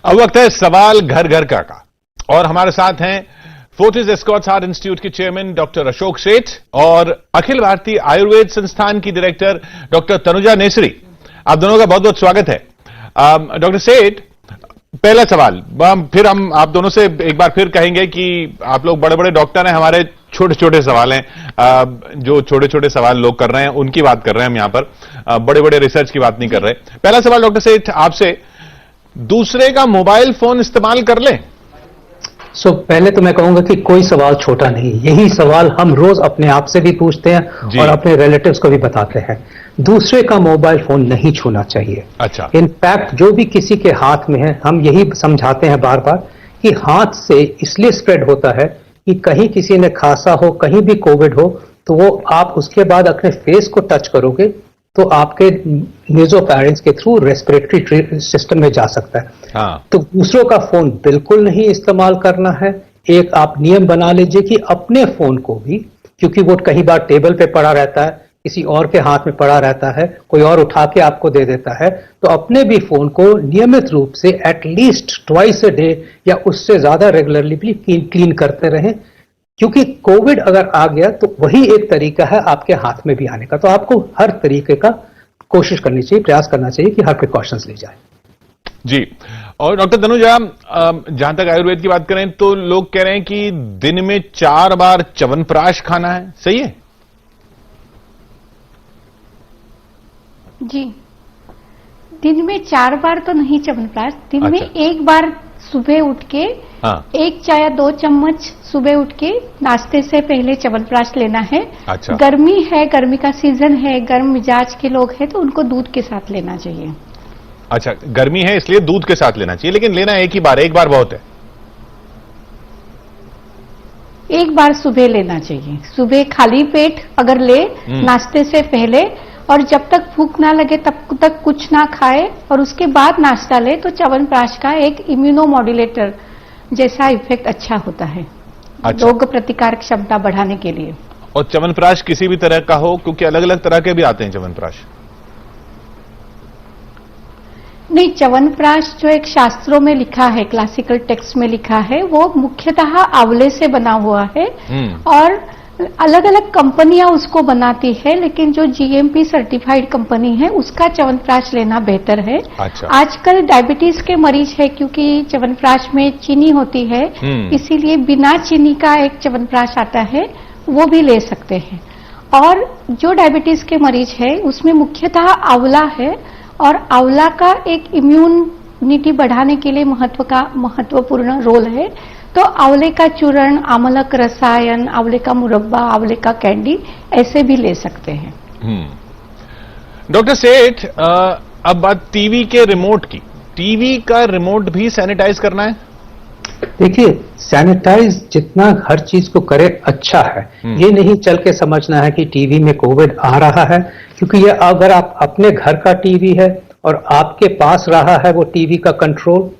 अब वक्त है सवाल घर घर का और हमारे साथ हैं फोर्टिस एस्कॉर्ट्स हार्ट इंस्टीट्यूट के चेयरमैन डॉक्टर अशोक सेठ और अखिल भारतीय आयुर्वेद संस्थान की डायरेक्टर डॉक्टर तनुजा नेसरी। आप दोनों का बहुत बहुत स्वागत है। डॉक्टर सेठ, पहला सवाल, फिर हम आप दोनों से एक बार फिर कहेंगे कि आप लोग बड़े बड़े डॉक्टर हैं, हमारे छोटे छोटे सवाल हैं, जो छोटे छोटे सवाल लोग कर रहे हैं उनकी बात कर रहे हैं हम यहां पर, बड़े बड़े रिसर्च की बात नहीं कर रहे। पहला सवाल डॉक्टर सेठ आपसे, दूसरे का मोबाइल फोन इस्तेमाल कर ले? पहले तो मैं कहूंगा कि कोई सवाल छोटा नहीं, यही सवाल हम रोज अपने आप से भी पूछते हैं और अपने रिलेटिव्स को भी बताते हैं। दूसरे का मोबाइल फोन नहीं छूना चाहिए। अच्छा। इनफैक्ट जो भी किसी के हाथ में है, हम यही समझाते हैं बार बार कि हाथ से इसलिए स्प्रेड होता है कि कहीं किसी ने खांसा हो, कहीं भी कोविड हो, तो वो आप उसके बाद अपने फेस को टच करोगे तो आपके नेज़ोफैरिंक्स के थ्रू रेस्पिरेटरी सिस्टम में जा सकता है। हाँ। तो दूसरों का फोन बिल्कुल नहीं इस्तेमाल करना है। एक आप नियम बना लीजिए कि अपने फोन को भी, क्योंकि वो कई बार टेबल पे पड़ा रहता है, किसी और के हाथ में पड़ा रहता है, कोई और उठा के आपको दे देता है, तो अपने भी फोन को नियमित रूप से एटलीस्ट ट्वाइस अ डे या उससे ज्यादा रेगुलरली भी क्लीन करते रहें, क्योंकि कोविड अगर आ गया तो वही एक तरीका है आपके हाथ में भी आने का। तो आपको हर तरीके का कोशिश करनी चाहिए, प्रयास करना चाहिए कि हर प्रिकॉशंस ली जाए। जी। और डॉक्टर तनुजा, जहां तक आयुर्वेद की बात करें तो लोग कह रहे हैं कि दिन में 4 बार च्यवनप्राश खाना है, सही है? जी, दिन में 4 बार तो नहीं च्यवनप्राश, दिन अच्छा। में 1 बार सुबह उठ के, हाँ। 1 या 2 चम्मच सुबह उठ के नाश्ते से पहले च्यवनप्राश लेना है। अच्छा। गर्मी है, गर्मी का सीजन है, गर्म मिजाज के लोग हैं तो उनको दूध के साथ लेना चाहिए। अच्छा, गर्मी है इसलिए दूध के साथ लेना चाहिए, लेकिन लेना एक ही बार, एक बार बहुत है। 1 बार सुबह लेना चाहिए, सुबह खाली पेट अगर ले नाश्ते से पहले, और जब तक भूख ना लगे तब तक कुछ ना खाए और उसके बाद नाश्ता ले, तो च्यवनप्राश का एक इम्यूनोमॉड्यूलेटर जैसा इफेक्ट अच्छा होता है। अच्छा। रोग प्रतिकारक क्षमता बढ़ाने के लिए। और च्यवनप्राश किसी भी तरह का हो, क्योंकि अलग अलग तरह के भी आते हैं च्यवनप्राश। नहीं, च्यवनप्राश जो एक शास्त्रों में लिखा है, क्लासिकल टेक्स्ट में लिखा है, वो मुख्यतः आंवले से बना हुआ है और अलग अलग कंपनियां उसको बनाती है, लेकिन जो जीएमपी सर्टिफाइड कंपनी है उसका च्यवनप्राश लेना बेहतर है। अच्छा। आजकल डायबिटीज के मरीज है, क्योंकि च्यवनप्राश में चीनी होती है, इसीलिए बिना चीनी का एक च्यवनप्राश आता है, वो भी ले सकते हैं। और जो डायबिटीज के मरीज है उसमें मुख्यतः आंवला है और आंवला का एक इम्यूनिटी बढ़ाने के लिए महत्वपूर्ण रोल है। तो आंवले का चूर्ण, आमलक रसायन, आंवले का मुरब्बा, आंवले का कैंडी ऐसे भी ले सकते हैं। डॉक्टर सेठ, अब बात टीवी के रिमोट की। टीवी का रिमोट भी सैनिटाइज करना है? देखिए, सैनिटाइज जितना हर चीज को करे अच्छा है। ये नहीं चल के समझना है कि टीवी में कोविड आ रहा है, क्योंकि ये अगर आप अपने घर का टीवी है और आपके पास रहा है वो टीवी का कंट्रोल,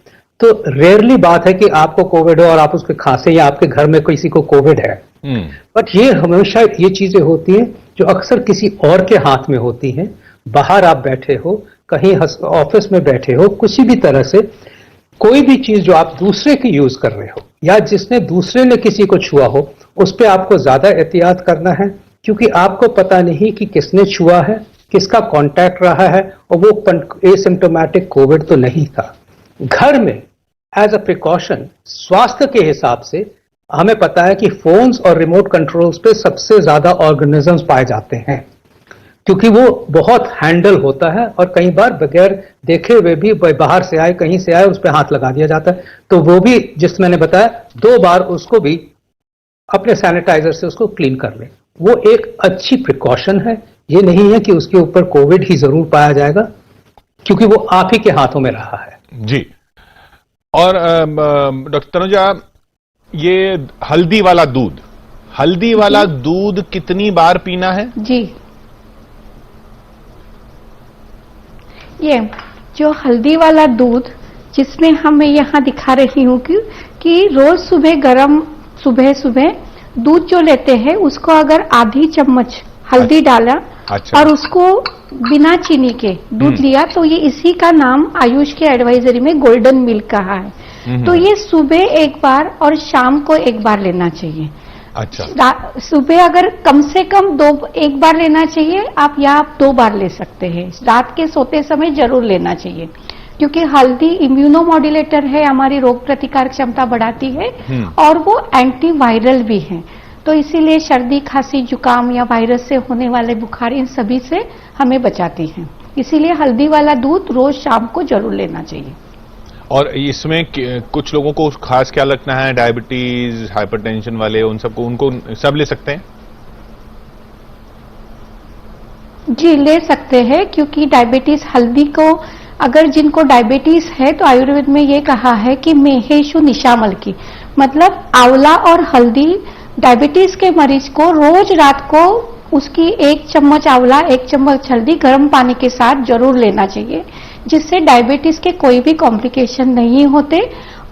तो रेयरली बात है कि आपको कोविड हो और आप उसके खांसे या आपके घर में किसी को कोविड है। बट ये हमेशा ये चीजें होती हैं जो अक्सर किसी और के हाथ में होती हैं। बाहर आप बैठे हो, कहीं ऑफिस में बैठे हो, किसी भी तरह से कोई भी चीज जो आप दूसरे की यूज कर रहे हो या जिसने दूसरे ने किसी को छुआ हो, उस पर आपको ज्यादा एहतियात करना है, क्योंकि आपको पता नहीं कि किसने छुआ है, किसका कांटेक्ट रहा है, और वो एसिम्प्टोमेटिक कोविड तो नहीं था। घर में एज अ प्रिकॉशन, स्वास्थ्य के हिसाब से हमें पता है कि फोन्स और रिमोट कंट्रोल्स पे सबसे ज्यादा ऑर्गेनिजम्स पाए जाते हैं, क्योंकि वो बहुत हैंडल होता है और कई बार बगैर देखे हुए भी बाहर से आए, कहीं से आए, उस पर हाथ लगा दिया जाता है। तो वो भी, जिस मैंने बताया, 2 बार उसको भी अपने सैनिटाइजर से उसको क्लीन कर ले। वो एक अच्छी प्रिकॉशन है। ये नहीं है कि उसके ऊपर कोविड ही जरूर पाया जाएगा, क्योंकि वो आप ही के हाथों में रहा है। जी। और डॉक्टर तनुजा, ये हल्दी वाला दूध कितनी बार पीना है? जी, ये जो हल्दी वाला दूध, जिसमें हम यहाँ दिखा रही हूँ कि रोज सुबह सुबह दूध जो लेते हैं उसको अगर आधी चम्मच हल्दी डाला अच्छा। और उसको बिना चीनी के दूध लिया तो ये इसी का नाम आयुष के एडवाइजरी में गोल्डन मिल्क कहा है। तो ये सुबह एक बार और शाम को एक बार लेना चाहिए। अच्छा। सुबह अगर कम से कम एक बार लेना चाहिए आप, या आप 2 बार ले सकते हैं। रात के सोते समय जरूर लेना चाहिए, क्योंकि हल्दी इम्यूनोमॉड्यूलेटर है, हमारी रोग प्रतिकार क्षमता बढ़ाती है और वो एंटीवायरल भी है। तो इसीलिए सर्दी, खांसी, जुकाम या वायरस से होने वाले बुखार, इन सभी से हमें बचाती है। इसीलिए हल्दी वाला दूध रोज शाम को जरूर लेना चाहिए। और इसमें कुछ लोगों को खास क्या लगना है, डायबिटीज, हाइपरटेंशन वाले, उन सबको, उनको सब ले सकते हैं? जी ले सकते हैं, क्योंकि डायबिटीज हल्दी को, अगर जिनको डायबिटीज है तो आयुर्वेद में ये कहा है कि मेहेशु निशामल की, मतलब आंवला और हल्दी डायबिटीज के मरीज को रोज रात को उसकी 1 चम्मच आंवला 1 चम्मच हल्दी गर्म पानी के साथ जरूर लेना चाहिए, जिससे डायबिटीज के कोई भी कॉम्प्लिकेशन नहीं होते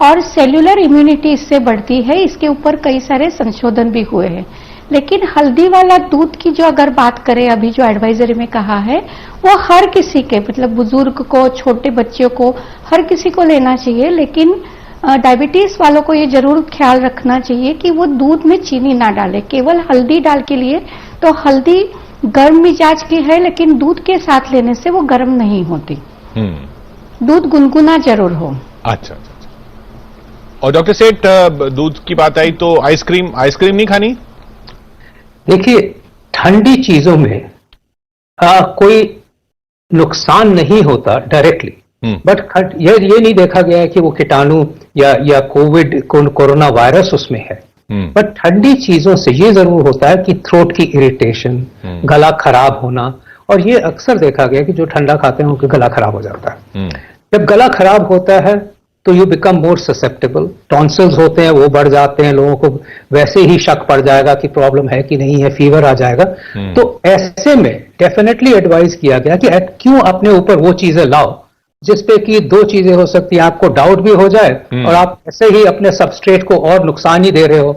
और सेल्यूलर इम्यूनिटी इससे बढ़ती है। इसके ऊपर कई सारे संशोधन भी हुए हैं। लेकिन हल्दी वाला दूध की जो अगर बात करें, अभी जो एडवाइजरी में कहा है, वो हर किसी के, मतलब बुजुर्ग को, छोटे बच्चों को, हर किसी को लेना चाहिए। लेकिन डायबिटीज वालों को ये जरूर ख्याल रखना चाहिए कि वो दूध में चीनी ना डाले, केवल हल्दी डाल के लिए। तो हल्दी गर्म मिजाज की है, लेकिन दूध के साथ लेने से वो गर्म नहीं होती। दूध गुनगुना जरूर हो। अच्छा। और डॉक्टर सेठ, दूध की बात आई तो आइसक्रीम नहीं खानी? देखिए, ठंडी चीजों में कोई नुकसान नहीं होता डायरेक्टली, बट ये नहीं देखा गया है कि वो कीटाणु या कोरोना वायरस उसमें है। बट ठंडी चीजों से ये जरूर होता है कि थ्रोट की इरिटेशन, गला खराब होना, और ये अक्सर देखा गया कि जो ठंडा खाते हैं उनका गला खराब हो जाता है। जब गला खराब होता है तो you become more susceptible, tonsils होते हैं वो बढ़ जाते हैं, लोगों को वैसे ही शक पड़ जाएगा कि प्रॉब्लम है कि नहीं है, फीवर आ जाएगा। तो ऐसे में डेफिनेटली एडवाइज किया गया कि क्यों अपने ऊपर वो चीजें लाओ जिसपे कि 2 चीजें हो सकती हैं, आपको डाउट भी हो जाए और आप ऐसे ही अपने सबस्ट्रेट को और नुकसान ही दे रहे हो।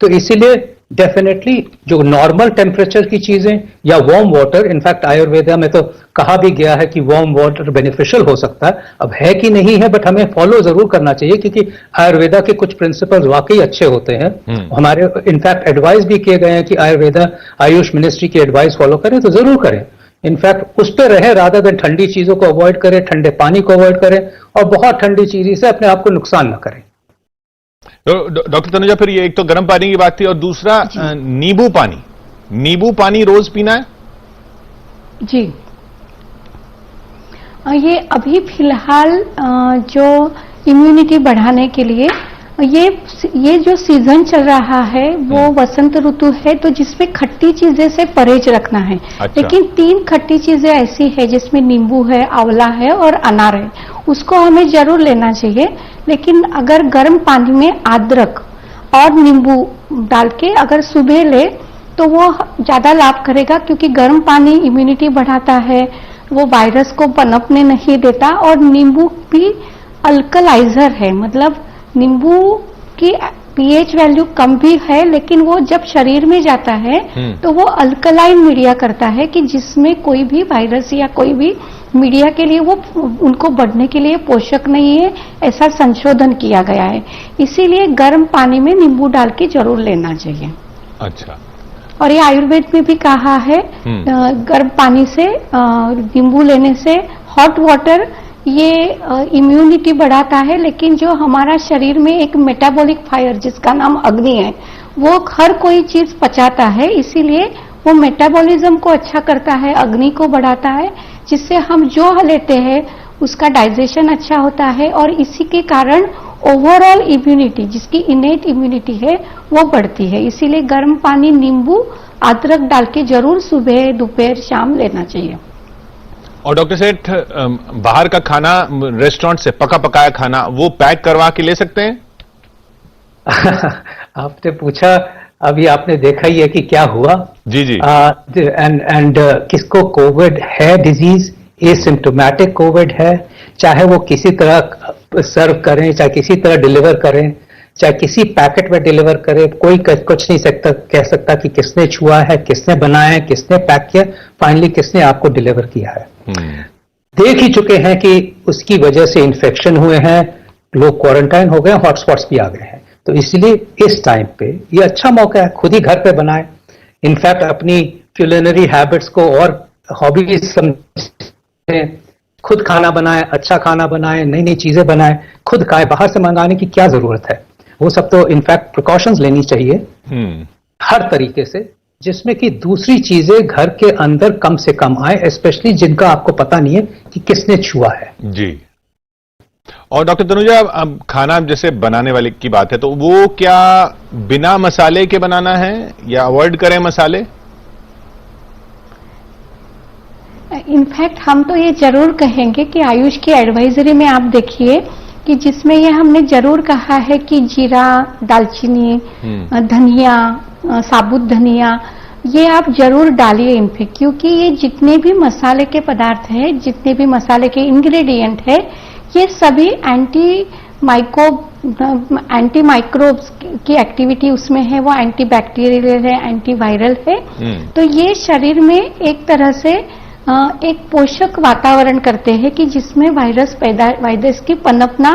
तो इसीलिए डेफिनेटली जो नॉर्मल टेम्परेचर की चीजें या वार्म वाटर, इनफैक्ट आयुर्वेदा में तो कहा भी गया है कि वार्म वाटर बेनिफिशियल हो सकता है। अब है कि नहीं है, बट हमें फॉलो जरूर करना चाहिए, क्योंकि आयुर्वेदा के कुछ प्रिंसिपल्स वाकई अच्छे होते हैं। हमारे इनफैक्ट एडवाइस भी किए गए हैं कि आयुर्वेदा, आयुष मिनिस्ट्री की एडवाइस फॉलो करें तो जरूर करें। इनफैक्ट उस पर रहे, रादर देन ठंडी चीजों को अवॉइड करें, ठंडे पानी को अवॉइड करें और बहुत ठंडी चीज से अपने आप को नुकसान न करें। डॉक्टर तनुजा, फिर ये एक तो गर्म पानी की बात थी, और दूसरा नींबू पानी रोज पीना है? जी, ये अभी फिलहाल जो इम्यूनिटी बढ़ाने के लिए ये जो सीजन चल रहा है वो वसंत ऋतु है, तो जिसमें खट्टी चीजें से परहेज रखना है। अच्छा। लेकिन 3 खट्टी चीजें ऐसी है जिसमें नींबू है, आंवला है और अनार है, उसको हमें जरूर लेना चाहिए। लेकिन अगर गर्म पानी में अदरक और नींबू डाल के अगर सुबह ले तो वो ज्यादा लाभ करेगा, क्योंकि गर्म पानी इम्यूनिटी बढ़ाता है, वो वायरस को पनपने नहीं देता। और नींबू भी अल्कलाइजर है, मतलब नींबू की पीएच वैल्यू कम भी है, लेकिन वो जब शरीर में जाता है तो वो अल्कलाइन मीडिया करता है, कि जिसमें कोई भी वायरस या कोई भी मीडिया के लिए वो उनको बढ़ने के लिए पोषक नहीं है, ऐसा संशोधन किया गया है। इसीलिए गर्म पानी में नींबू डाल के जरूर लेना चाहिए। अच्छा। और ये आयुर्वेद में भी कहा है, गर्म पानी से नींबू लेने से, हॉट वाटर ये इम्यूनिटी बढ़ाता है, लेकिन जो हमारा शरीर में एक मेटाबॉलिक फायर जिसका नाम अग्नि है, वो हर कोई चीज पचाता है, इसीलिए वो मेटाबॉलिज्म को अच्छा करता है, अग्नि को बढ़ाता है, जिससे हम जो लेते हैं उसका डाइजेशन अच्छा होता है और इसी के कारण ओवरऑल इम्यूनिटी, जिसकी इनेट इम्यूनिटी है, वो बढ़ती है। इसीलिए गर्म पानी, नींबू, अदरक डाल के जरूर सुबह, दोपहर, शाम लेना चाहिए। और डॉक्टर सेठ, बाहर का खाना, रेस्टोरेंट से पका पकाया खाना, वो पैक करवा के ले सकते हैं? आपने पूछा, अभी आपने देखा ही है कि क्या हुआ। जी जी। एंड किसको कोविड है, डिजीज एसिम्प्टोमेटिक कोविड है, चाहे वो किसी तरह सर्व करें, चाहे किसी तरह डिलीवर करें, चाहे किसी पैकेट में डिलीवर करे, कोई कुछ नहीं कह सकता कि किसने छुआ है, किसने बनाया है, किसने पैक किया, फाइनली किसने आपको डिलीवर किया है। देख ही चुके हैं कि उसकी वजह से इन्फेक्शन हुए हैं, लोग क्वारंटाइन हो गए, हॉटस्पॉट्स भी आ गए हैं। तो इसलिए इस टाइम पे ये अच्छा मौका है, खुद ही घर पे बनाए। इनफैक्ट अपनी क्यूलिनरी हैबिट्स को और हॉबीज समझें, खुद खाना बनाए, अच्छा खाना बनाए, नई नई चीजें बनाए, खुद खाए। बाहर से मंगाने की क्या जरूरत है? वो सब तो इनफैक्ट प्रिकॉशंस लेनी चाहिए हर तरीके से, जिसमें कि दूसरी चीजें घर के अंदर कम से कम आए, स्पेशली जिनका आपको पता नहीं है कि किसने छुआ है। जी। और डॉक्टर तनुजा, अब खाना जैसे बनाने वाले की बात है, तो वो क्या बिना मसाले के बनाना है या अवॉइड करें मसाले? इनफैक्ट हम तो ये जरूर कहेंगे कि आयुष की एडवाइजरी में आप देखिए कि जिसमें ये हमने जरूर कहा है कि जीरा, दालचीनी, धनिया, साबुत धनिया, ये आप जरूर डालिए इनफैक्ट, क्योंकि ये जितने भी मसाले के पदार्थ हैं, जितने भी मसाले के इंग्रेडिएंट है, ये सभी एंटी माइक्रोब्स की एक्टिविटी उसमें है, वो एंटी बैक्टीरियल है, एंटी वायरल है। तो ये शरीर में एक तरह से एक पोषक वातावरण करते हैं कि जिसमें वायरस की पनपना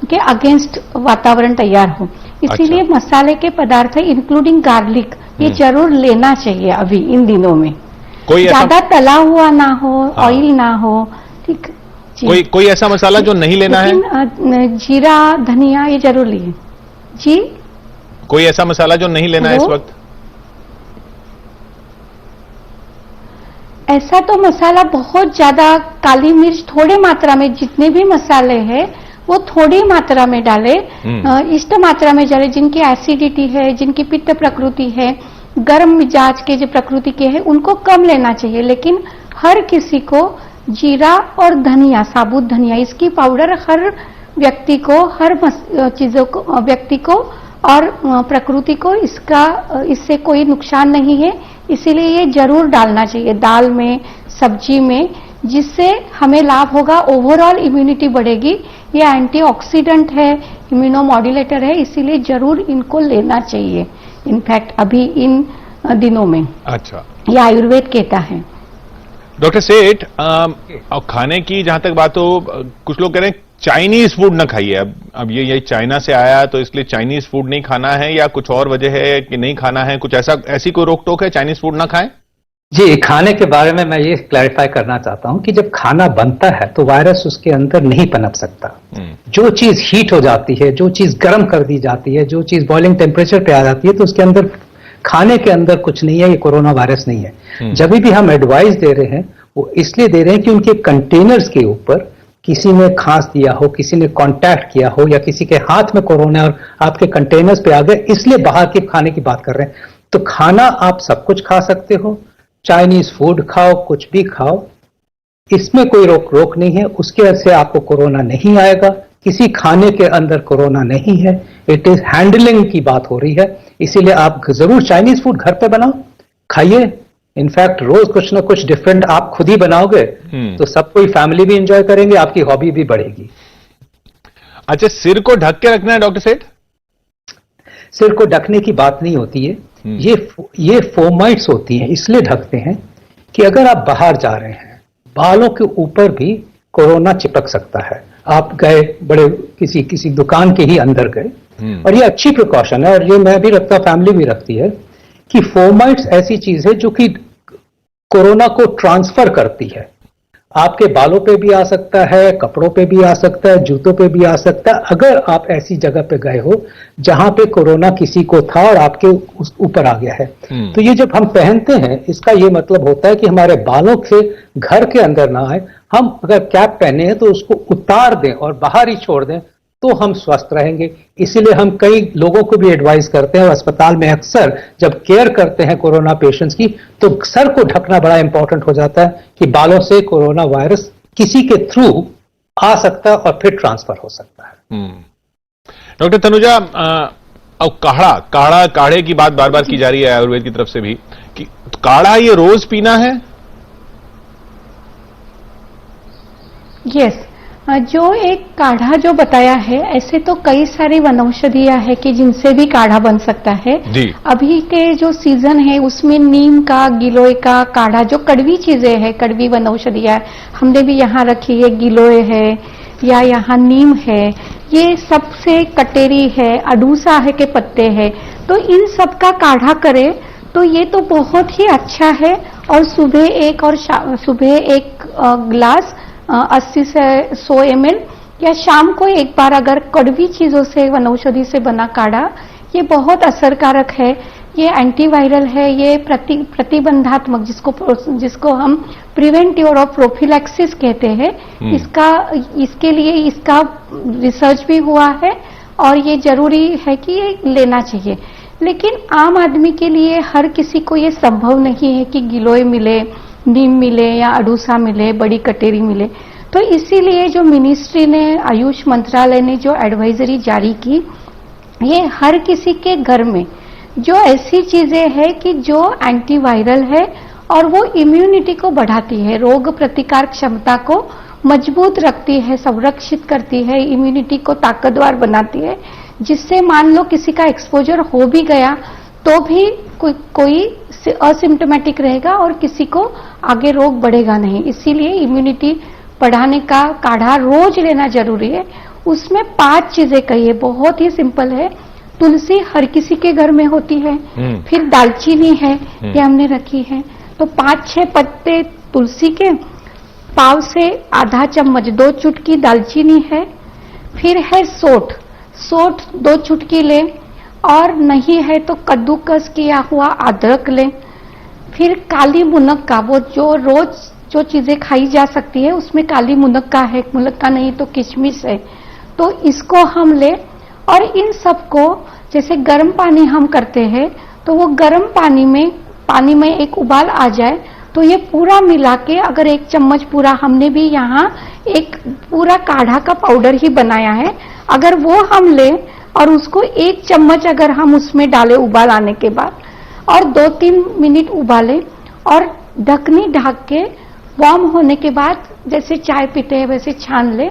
के अगेंस्ट वातावरण तैयार हो। इसीलिए अच्छा। मसाले के पदार्थ इंक्लूडिंग गार्लिक ये जरूर लेना चाहिए अभी इन दिनों में। कोई ज्यादा तला हुआ ना हो, ऑयल ना हो, ठीक। कोई ऐसा मसाला जो नहीं लेना है? जीरा, धनिया ये जरूर लिए जी। कोई ऐसा मसाला जो नहीं लेना है इस वक्त? ऐसा तो मसाला बहुत ज्यादा, काली मिर्च थोड़ी मात्रा में, जितने भी मसाले हैं वो थोड़ी मात्रा में डाले, इष्ट मात्रा में डाले। जिनकी एसिडिटी है, जिनकी पित्त प्रकृति है, गर्म मिजाज के जो प्रकृति के हैं, उनको कम लेना चाहिए। लेकिन हर किसी को जीरा और धनिया, साबुत धनिया, इसकी पाउडर हर व्यक्ति को, हर चीजों को, व्यक्ति को और प्रकृति को इससे कोई नुकसान नहीं है, इसीलिए ये जरूर डालना चाहिए दाल में, सब्जी में, जिससे हमें लाभ होगा। ओवरऑल इम्यूनिटी बढ़ेगी। ये एंटीऑक्सीडेंट है, इम्यूनोमॉड्यूलेटर है, इसीलिए जरूर इनको लेना चाहिए इनफैक्ट अभी इन दिनों में। अच्छा, ये आयुर्वेद कहता है। डॉक्टर सेठ, खाने की जहां तक बात हो, कुछ लोग कह रहे हैं चाइनीज फूड न खाइए। अब ये चाइना से आया तो इसलिए चाइनीज फूड नहीं खाना है, या कुछ और वजह है कि नहीं खाना है? कुछ ऐसी कोई रोक टोक है, चाइनीज फूड ना खाएं? जी, खाने के बारे में मैं ये क्लैरिफाई करना चाहता हूं कि जब खाना बनता है तो वायरस उसके अंदर नहीं पनप सकता। जो चीज हीट हो जाती है, जो चीज गर्म कर दी जाती है, जो चीज बॉइलिंग टेम्परेचर पे आ जाती है, तो उसके अंदर, खाने के अंदर कुछ नहीं है। ये कोरोना वायरस नहीं है। जब भी हम एडवाइस दे रहे हैं वो इसलिए दे रहे हैं कि उनके कंटेनर्स के ऊपर किसी ने खांस दिया हो, किसी ने कांटेक्ट किया हो, या किसी के हाथ में कोरोना और आपके कंटेनर्स पे आ गए, इसलिए बाहर के खाने की बात कर रहे हैं। तो खाना आप सब कुछ खा सकते हो, चाइनीज फूड खाओ, कुछ भी खाओ, इसमें कोई रोक नहीं है। उसके वजह से आपको कोरोना नहीं आएगा। किसी खाने के अंदर कोरोना नहीं है। इट इज हैंडलिंग की बात हो रही है। इसीलिए आप जरूर चाइनीज फूड घर पे बनाओ, खाइए। इनफैक्ट रोज कुछ ना कुछ डिफरेंट आप खुद ही बनाओगे तो सब कोई, फैमिली भी एंजॉय करेंगे, आपकी हॉबी भी बढ़ेगी। अच्छा, सिर को ढक के रखना है डॉक्टर सेठ? सिर को ढकने की बात नहीं होती है। ये फोमाइट्स होती हैं, इसलिए ढकते हैं कि अगर आप बाहर जा रहे हैं, बालों के ऊपर भी कोरोना चिपक सकता है। आप गए बड़े किसी दुकान के ही अंदर गए, और ये अच्छी प्रिकॉशन है, और ये मैं भी रखता, फैमिली भी रखती है, कि फोमाइट्स ऐसी चीज है जो कि कोरोना को ट्रांसफर करती है। आपके बालों पे भी आ सकता है, कपड़ों पे भी आ सकता है, जूतों पे भी आ सकता है, अगर आप ऐसी जगह पे गए हो जहां पे कोरोना किसी को था और आपके ऊपर आ गया है। तो ये जब हम पहनते हैं, इसका ये मतलब होता है कि हमारे बालों से घर के अंदर ना आए। हम अगर कैप पहने हैं तो उसको उतार दें और बाहर ही छोड़ दें, तो हम स्वस्थ रहेंगे। इसीलिए हम कई लोगों को भी एडवाइस करते हैं, अस्पताल में अक्सर जब केयर करते हैं कोरोना पेशेंट्स की, तो सर को ढकना बड़ा इंपॉर्टेंट हो जाता है कि बालों से कोरोना वायरस किसी के थ्रू आ सकता है और फिर ट्रांसफर हो सकता है। डॉक्टर तनुजा, अब काढ़े की बात बार बार की जा रही है आयुर्वेद की तरफ से भी, कि काढ़ा ये रोज पीना है? यस, जो एक काढ़ा जो बताया है, ऐसे तो कई सारी वनौषधियां है कि जिनसे भी काढ़ा बन सकता है। अभी के जो सीजन है उसमें नीम का, गिलोय का काढ़ा, जो कड़वी चीजें है, कड़वी वनौषधियां हमने भी यहाँ रखी है, गिलोय है या यहाँ नीम है, ये सबसे कटेरी है, अडूसा है के पत्ते हैं, तो इन सब का काढ़ा करे तो ये तो बहुत ही अच्छा है। और सुबह एक गिलास 80 से 100 ml या शाम को एक बार अगर कड़वी चीजों से, वनौषधि से बना काढ़ा, ये बहुत असरकारक है। ये एंटीवायरल है, ये प्रतिबंधात्मक, जिसको हम प्रिवेंटिव और प्रोफिलैक्सिस कहते हैं, इसके लिए इसका रिसर्च भी हुआ है और ये जरूरी है कि ये लेना चाहिए। लेकिन आम आदमी के लिए हर किसी को ये संभव नहीं है कि गिलोय मिले, नीम मिले या अडूसा मिले, बड़ी कटेरी मिले। तो इसीलिए जो मिनिस्ट्री ने, आयुष मंत्रालय ने जो एडवाइजरी जारी की, ये हर किसी के घर में जो ऐसी चीजें हैं कि जो एंटीवायरल है और वो इम्यूनिटी को बढ़ाती है, रोग प्रतिकार क्षमता को मजबूत रखती है, संरक्षित करती है, इम्यूनिटी को ताकतवर बनाती है, जिससे मान लो किसी का एक्सपोजर हो भी गया तो भी कोई असिम्टोमेटिक रहेगा और किसी को आगे रोग बढ़ेगा नहीं। इसीलिए इम्यूनिटी बढ़ाने का काढ़ा रोज लेना जरूरी है। उसमें 5 चीजें कही है, बहुत ही सिंपल है। तुलसी हर किसी के घर में होती है, फिर दालचीनी है, ये हमने रखी है, तो 5-6 पत्ते तुलसी के, पाव से आधा चम्मच 2 चुटकी दालचीनी है, फिर है सोंठ 2 चुटकी ले, और नहीं है तो कद्दूकस किया हुआ अदरक ले, फिर काली मुनक्का, वो जो रोज जो चीजें खाई जा सकती है उसमें काली मुनक्का है, मुनक्का नहीं तो किशमिश है, तो इसको हम ले। और इन सबको जैसे गर्म पानी हम करते हैं तो वो गर्म पानी में एक उबाल आ जाए तो ये पूरा मिला के, अगर 1 चम्मच पूरा, हमने भी यहाँ एक पूरा काढ़ा का पाउडर ही बनाया है, अगर वो हम ले और उसको 1 चम्मच अगर हम उसमें डालें उबाल आने के बाद और 2-3 मिनट उबालें और ढकनी ढक के वार्म होने के बाद जैसे चाय पीते हैं वैसे छान ले,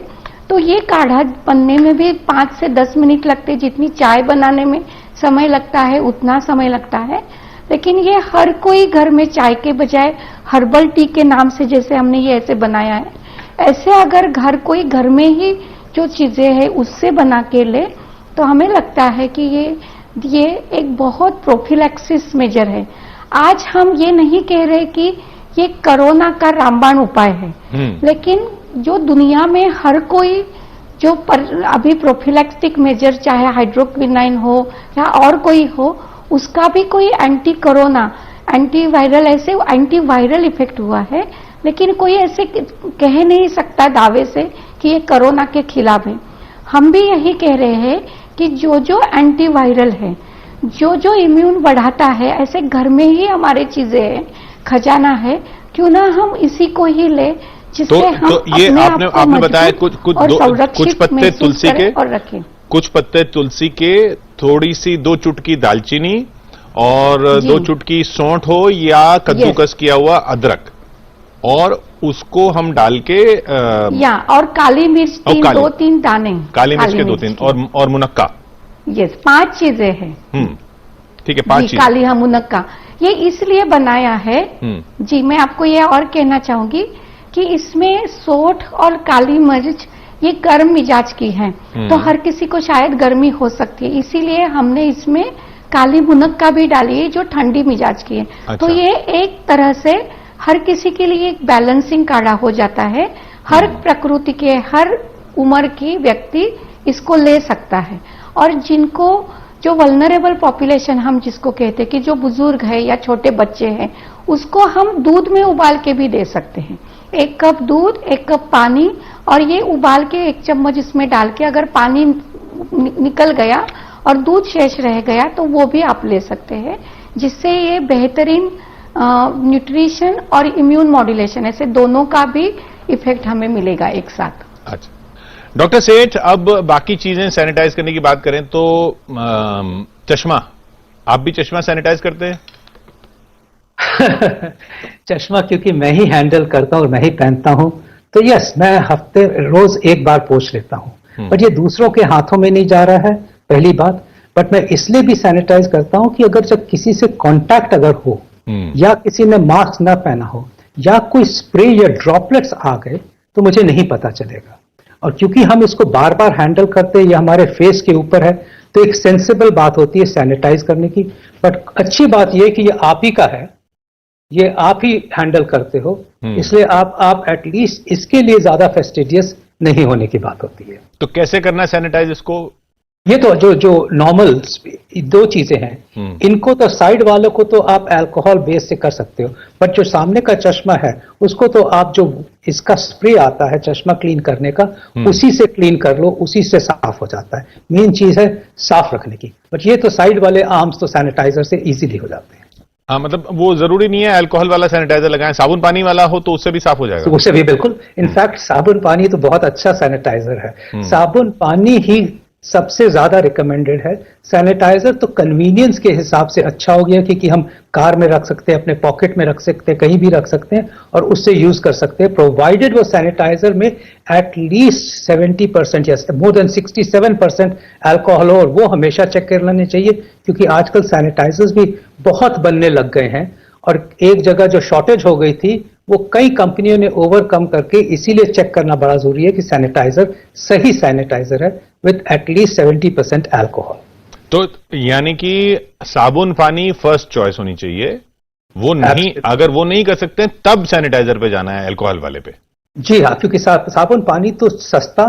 तो ये काढ़ा बनने में भी 5 से 10 मिनट लगते, जितनी चाय बनाने में समय लगता है उतना समय लगता है। लेकिन ये हर कोई घर में चाय के बजाय हर्बल टी के नाम से जैसे हमने ये ऐसे बनाया है, ऐसे अगर घर में ही जो चीजें हैं उससे बना के ले तो हमें लगता है कि ये एक बहुत प्रोफिलैक्सिस मेजर है। आज हम ये नहीं कह रहे कि ये कोरोना का रामबाण उपाय है, लेकिन जो दुनिया में हर कोई जो अभी प्रोफिलैक्टिक मेजर, चाहे हाइड्रोक्विनाइन हो या और कोई हो, उसका भी कोई एंटी कोरोना, एंटीवायरल, ऐसे एंटीवायरल इफेक्ट हुआ है, लेकिन कोई ऐसे कह नहीं सकता दावे से कि ये कोरोना के खिलाफ है। हम भी यही कह रहे हैं कि जो एंटीवायरल है, जो इम्यून बढ़ाता है, ऐसे घर में ही हमारे चीजें हैं, खजाना है, क्यों ना हम इसी को ही ले, जिससे हम ये अपने आपने बताया कुछ पत्ते तुलसी के और रखें, कुछ पत्ते तुलसी के, थोड़ी सी 2 चुटकी दालचीनी और 2 चुटकी सौंठ हो या कद्दूकस किया हुआ अदरक, और उसको हम डाल के और काली मिर्च 2-3 दाने, काली मिर्च के 2-3 और मुनक्का, 5 चीजें हैं। ठीक है, 5 चीजें। काली मुनक्का ये इसलिए बनाया है जी, मैं आपको ये और कहना चाहूंगी कि इसमें सौंठ और काली मिर्च ये गर्म मिजाज की है, तो हर किसी को शायद गर्मी हो सकती है, इसीलिए हमने इसमें काली मुनक्का भी डाली है जो ठंडी मिजाज की है। अच्छा। तो ये एक तरह से हर किसी के लिए एक बैलेंसिंग काढ़ा हो जाता है, हर प्रकृति के, हर उम्र की व्यक्ति इसको ले सकता है। और जिनको जो वल्नरेबल पॉपुलेशन हम जिसको कहते हैं कि जो बुजुर्ग है या छोटे बच्चे हैं, उसको हम दूध में उबाल के भी दे सकते हैं। 1 कप दूध, 1 कप पानी, और ये उबाल के 1 चम्मच इसमें डाल के अगर पानी निकल गया और दूध शेष रह गया तो वो भी आप ले सकते हैं, जिससे ये बेहतरीन न्यूट्रिशन और इम्यून मॉड्यूलेशन, ऐसे दोनों का भी इफेक्ट हमें मिलेगा एक साथ। अच्छा डॉक्टर सेठ, अब बाकी चीजें सैनिटाइज करने की बात करें तो चश्मा, आप भी चश्मा सैनिटाइज करते हैं? चश्मा क्योंकि मैं ही हैंडल करता हूं और मैं ही पहनता हूं, तो यस, मैं हफ्ते रोज एक बार पोंछ लेता हूं, बट ये दूसरों के हाथों में नहीं जा रहा है, पहली बात। बट मैं इसलिए भी सैनिटाइज करता हूं कि अगर जब किसी से कांटेक्ट अगर हो या किसी ने मास्क ना पहना हो या कोई स्प्रे या ड्रॉपलेट्स आ गए तो मुझे नहीं पता चलेगा। और क्योंकि हम इसको बार बार हैंडल करते हैं, ये हमारे फेस के ऊपर है, तो एक सेंसिबल बात होती है सैनिटाइज करने की। बट अच्छी बात यह कि ये आप ही का है, ये आप ही हैंडल करते हो, इसलिए आप एटलीस्ट इसके लिए ज्यादा फेस्टिडियस नहीं होने की बात होती है। तो कैसे करना है सैनिटाइज इसको? ये तो जो नॉर्मल दो चीजें हैं, इनको तो साइड वालों को तो आप अल्कोहल बेस से कर सकते हो, बट जो सामने का चश्मा है उसको तो आप जो इसका स्प्रे आता है चश्मा क्लीन करने का, उसी से क्लीन कर लो, उसी से साफ हो जाता है। मेन चीज है साफ रखने की, बट ये तो साइड वाले आर्म्स तो सैनिटाइजर से इजीली हो जाते हैं। हाँ, मतलब वो जरूरी नहीं है अल्कोहल वाला सैनिटाइजर लगाएं, साबुन पानी वाला हो तो उससे भी साफ हो जाएगा। तो उससे भी बिल्कुल, इनफैक्ट साबुन पानी तो बहुत अच्छा सैनिटाइजर है। साबुन पानी ही सबसे ज्यादा रिकमेंडेड है। सैनिटाइजर तो कन्वीनियंस के हिसाब से अच्छा हो गया क्योंकि हम कार में रख सकते हैं, अपने पॉकेट में रख सकते हैं, कहीं भी रख सकते हैं और उससे यूज कर सकते हैं, प्रोवाइडेड वो सैनिटाइजर में एटलीस्ट 70% या मोर देन 67% अल्कोहल हो, और वो हमेशा चेक कर लेने चाहिए क्योंकि आजकल सैनिटाइजर्स भी बहुत बनने लग गए हैं और एक जगह जो शॉर्टेज हो गई थी वो कई कंपनियों ने ओवरकम करके, इसीलिए चेक करना बड़ा जरूरी है कि सैनिटाइजर सही सैनिटाइजर है विद एटलीस्ट 70% अल्कोहल। तो यानी कि साबुन पानी फर्स्ट चॉइस होनी चाहिए, वो नहीं, अगर वो नहीं कर सकते तब सैनिटाइजर पे जाना है अल्कोहल वाले पे। जी हाँ, क्योंकि साबुन पानी तो सस्ता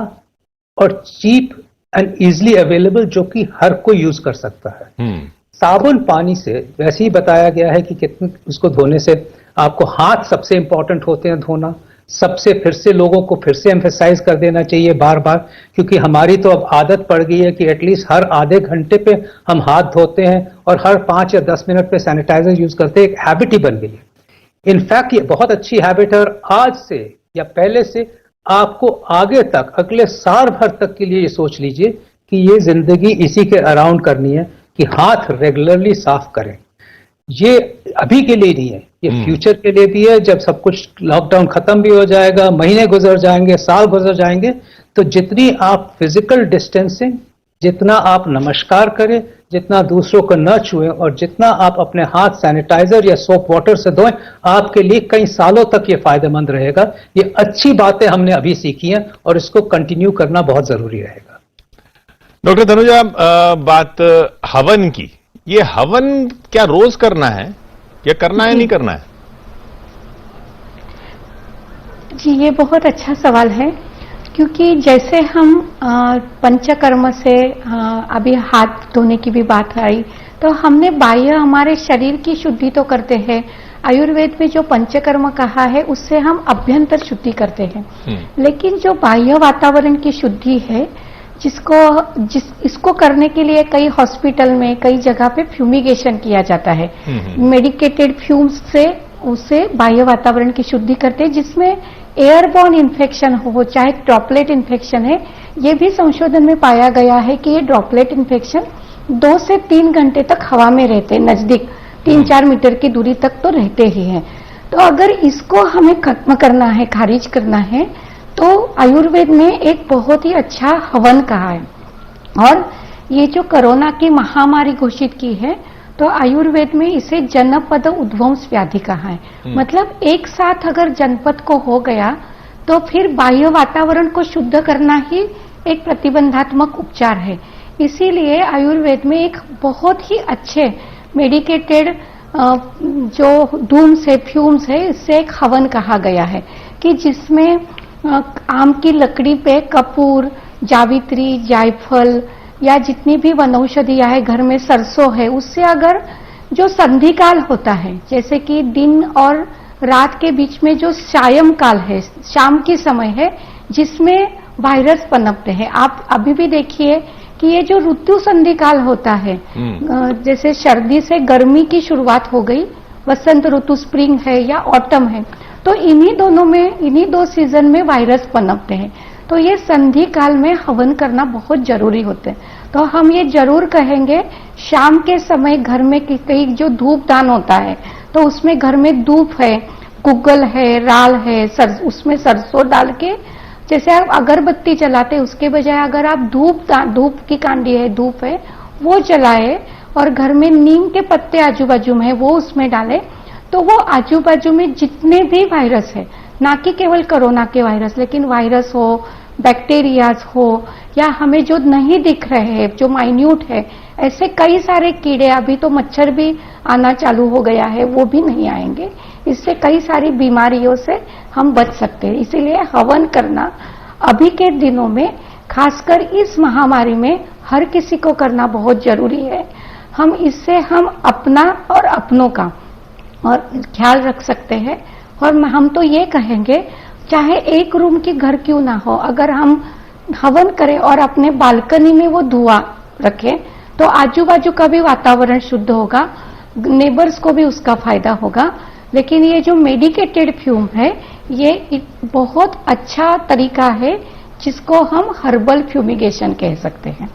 और चीप एंड इजिली अवेलेबल, जो कि हर कोई यूज कर सकता है। साबुन पानी से वैसे ही बताया गया है कि कितने उसको धोने से आपको हाथ सबसे इंपॉर्टेंट होते हैं धोना, सबसे फिर से लोगों को फिर से एम्फेसाइज कर देना चाहिए बार बार, क्योंकि हमारी तो अब आदत पड़ गई है कि एटलीस्ट हर आधे घंटे पे हम हाथ धोते हैं और हर 5 या 10 मिनट पे सैनिटाइजर यूज करते हैं, एक हैबिट ही बन गई है। इनफैक्ट ये बहुत अच्छी हैबिट है और आज से या पहले से आपको आगे तक, अगले साल भर तक के लिए ये सोच लीजिए कि ये जिंदगी इसी के अराउंड करनी है कि हाथ रेगुलरली साफ करें। ये अभी के लिए नहीं है, ये फ्यूचर के लिए भी है। जब सब कुछ लॉकडाउन खत्म भी हो जाएगा, महीने गुजर जाएंगे, साल गुजर जाएंगे, तो जितनी आप फिजिकल डिस्टेंसिंग, जितना आप नमस्कार करें, जितना दूसरों को न छुएं और जितना आप अपने हाथ सैनिटाइजर या सोप वाटर से धोएं, आपके लिए कई सालों तक ये फायदेमंद रहेगा। ये अच्छी बातें हमने अभी सीखी हैं और इसको कंटिन्यू करना बहुत जरूरी रहेगा। डॉक्टर तनुजा, बात हवन की, ये हवन क्या रोज करना है या करना है नहीं करना है? जी, ये बहुत अच्छा सवाल है, क्योंकि जैसे हम पंचकर्म से अभी हाथ धोने की भी बात आई, तो हमने बाह्य हमारे शरीर की शुद्धि तो करते हैं। आयुर्वेद में जो पंचकर्म कहा है उससे हम अभ्यंतर शुद्धि करते हैं, लेकिन जो बाह्य वातावरण की शुद्धि है इसको करने के लिए कई हॉस्पिटल में कई जगह पे फ्यूमिगेशन किया जाता है। मेडिकेटेड फ्यूम्स से उसे बाह्य वातावरण की शुद्धि करते हैं, जिसमें एयरबॉर्न इन्फेक्शन हो चाहे ड्रॉपलेट इन्फेक्शन है। ये भी संशोधन में पाया गया है कि ये ड्रॉपलेट इन्फेक्शन 2 से 3 घंटे तक हवा में रहते हैं, नजदीक 3-4 मीटर की दूरी तक तो रहते ही हैं। तो अगर इसको हमें खत्म करना है, खारिज करना है, तो आयुर्वेद में एक बहुत ही अच्छा हवन कहा है। और ये जो कोरोना की महामारी घोषित की है, तो आयुर्वेद में इसे जनपद उद्वंस व्याधि कहा है। मतलब एक साथ अगर जनपद को हो गया तो फिर बाह्य वातावरण को शुद्ध करना ही एक प्रतिबंधात्मक उपचार है। इसीलिए आयुर्वेद में एक बहुत ही अच्छे मेडिकेटेड जो धूम्स है, फ्यूम्स है, इससे एक हवन कहा गया है कि जिसमें आम की लकड़ी पे कपूर, जावित्री, जायफल या जितनी भी वनौषधियां है, घर में सरसों है, उससे अगर जो संधि काल होता है, जैसे कि दिन और रात के बीच में जो सायं काल है, शाम की समय है, जिसमें वायरस पनपते हैं। आप अभी भी देखिए कि ये जो ऋतु संधि काल होता है, जैसे सर्दी से गर्मी की शुरुआत हो गई, वसंत ऋतु स्प्रिंग है या ऑटम है, तो इन्हीं दो सीजन में वायरस पनपते हैं। तो ये संधि काल में हवन करना बहुत जरूरी होते हैं। तो हम ये जरूर कहेंगे, शाम के समय घर में कहीं जो धूप दान होता है, तो उसमें घर में धूप है, गुग्गल है, राल है, उसमें सरसों डाल के, जैसे आप अगरबत्ती जलाते उसके बजाय अगर आप धूप की कांडी है, धूप है, वो जलाए और घर में नीम के पत्ते आजू बाजू में है वो उसमें डाले, तो वो आजू बाजू में जितने भी वायरस है, ना कि केवल कोरोना के वायरस, लेकिन वायरस हो, बैक्टीरियाज हो, या हमें जो नहीं दिख रहे हैं, जो माइन्यूट है, ऐसे कई सारे कीड़े, अभी तो मच्छर भी आना चालू हो गया है, वो भी नहीं आएंगे। इससे कई सारी बीमारियों से हम बच सकते हैं। इसीलिए हवन करना अभी के दिनों में, खासकर इस महामारी में, हर किसी को करना बहुत जरूरी है। इससे हम अपना और अपनों का और ख्याल रख सकते हैं। और हम तो ये कहेंगे, चाहे एक रूम की घर क्यों ना हो, अगर हम हवन करें और अपने बालकनी में वो धुआं रखें, तो आजू बाजू का भी वातावरण शुद्ध होगा, नेबर्स को भी उसका फायदा होगा। लेकिन ये जो मेडिकेटेड फ्यूम है, ये बहुत अच्छा तरीका है, जिसको हम हर्बल फ्यूमिगेशन कह सकते हैं।